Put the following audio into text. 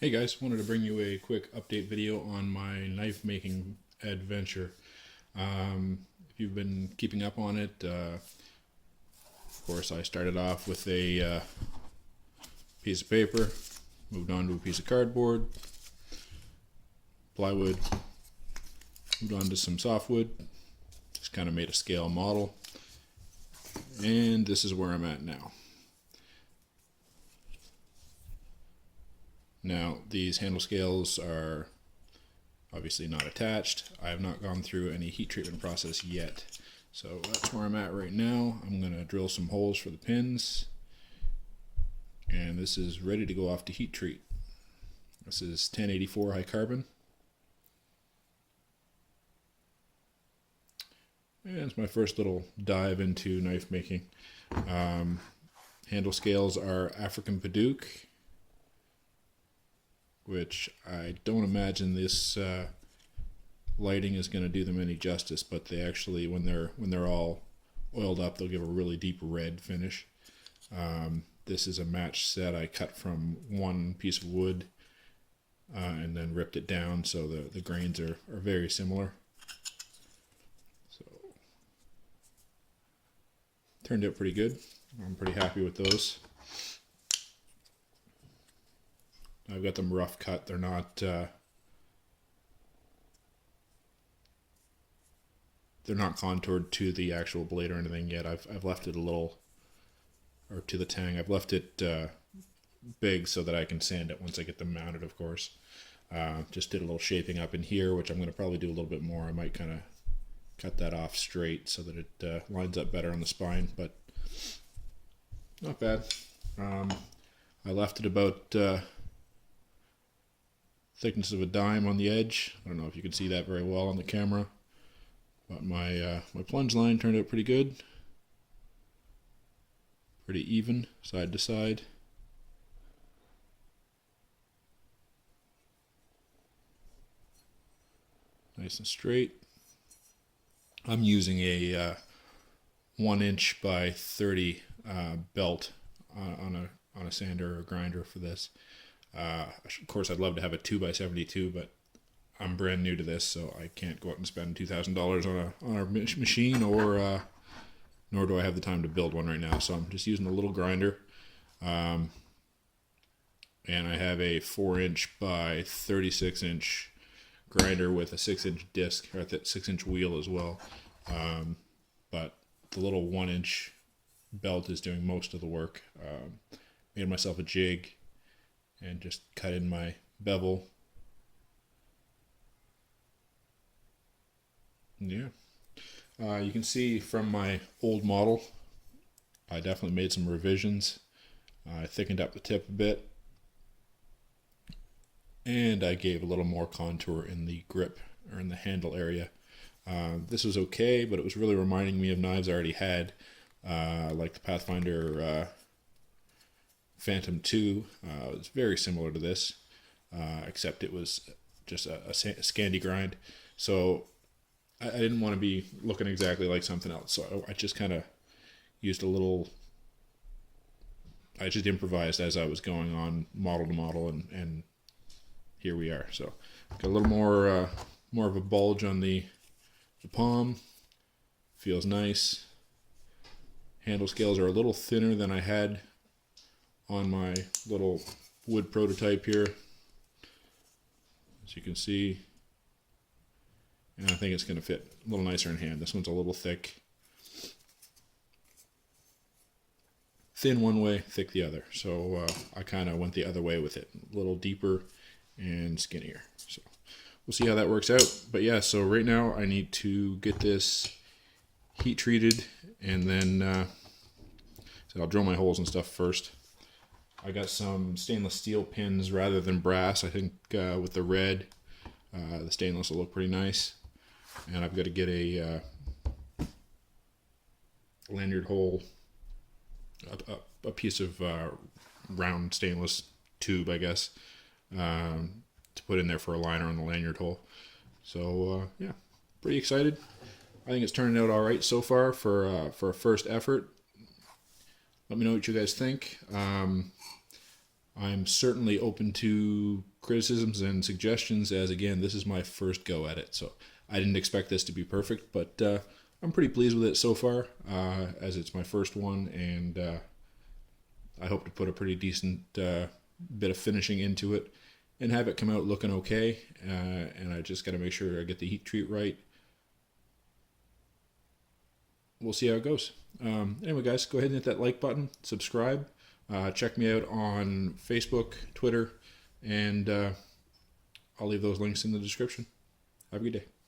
Hey guys, wanted to bring you a quick update video on my knife making adventure. If you've been keeping up on it, of course I started off with a piece of paper, moved on to a piece of cardboard, plywood, moved on to some softwood, just kind of made a scale model, and this is where I'm at now. Now, these handle scales are obviously not attached. I have not gone through any heat treatment process yet. So that's where I'm at right now. I'm going to drill some holes for the pins. And this is ready to go off to heat treat. This is 1084 high carbon. And it's my first little dive into knife making. Handle scales are African Paduke, which I don't imagine this lighting is going to do them any justice, but they actually, when they're all oiled up, they'll give a really deep red finish. This is a match set I cut from one piece of wood and then ripped it down, so the grains are very similar. So turned out pretty good. I'm pretty happy with those. I've got them rough cut. They're not contoured to the actual blade or anything yet. I've left it a little, or to the tang. I've left it big so that I can sand it once I get them mounted, of course. Just did a little shaping up in here, which I'm going to probably do a little bit more. I might kind of cut that off straight so that it lines up better on the spine, but not bad. I left it about thickness of a dime on the edge. I don't know if you can see that very well on the camera, but my plunge line turned out pretty good. Pretty even, side to side. Nice and straight. I'm using a 1" by 30 belt on a sander or grinder for this. Of course, I'd love to have a 2x72, but I'm brand new to this, so I can't go out and spend $2,000 on a machine, or nor do I have the time to build one right now. So I'm just using a little grinder, and I have a 4" by 36" grinder with a 6" disc, or a 6" wheel as well. But the little 1" belt is doing most of the work. Made myself a jig and just cut in my bevel. Yeah. You can see from my old model, I definitely made some revisions. I thickened up the tip a bit, and I gave a little more contour in the grip, or in the handle area. This was okay, but it was really reminding me of knives I already had, like the Pathfinder Phantom 2. It was very similar to this, except it was just a Scandi grind. So I didn't want to be looking exactly like something else. So I just kind of used a little, I just improvised as I was going on model to model, and here we are. So got a little more of a bulge on the palm. Feels nice. Handle scales are a little thinner than I had on my little wood prototype here, as you can see, and I think it's going to fit a little nicer in hand. This one's a little thick. Thin one way, thick the other. So I kind of went the other way with it, a little deeper and skinnier. So we'll see how that works out. But yeah, so right now I need to get this heat treated, and then so I'll drill my holes and stuff first. I got some stainless steel pins rather than brass. I think with the red, the stainless will look pretty nice. And I've got to get a lanyard hole, a piece of round stainless tube, I guess, to put in there for a liner on the lanyard hole. So yeah, pretty excited. I think it's turning out all right so far for a first effort. Let me know what you guys think. I'm certainly open to criticisms and suggestions, as again, this is my first go at it. So I didn't expect this to be perfect, but I'm pretty pleased with it so far, as it's my first one, and I hope to put a pretty decent bit of finishing into it and have it come out looking okay. And I just got to make sure I get the heat treat right. We'll see how it goes. Anyway, guys, go ahead and hit that like button, subscribe. Check me out on Facebook, Twitter, and I'll leave those links in the description. Have a good day.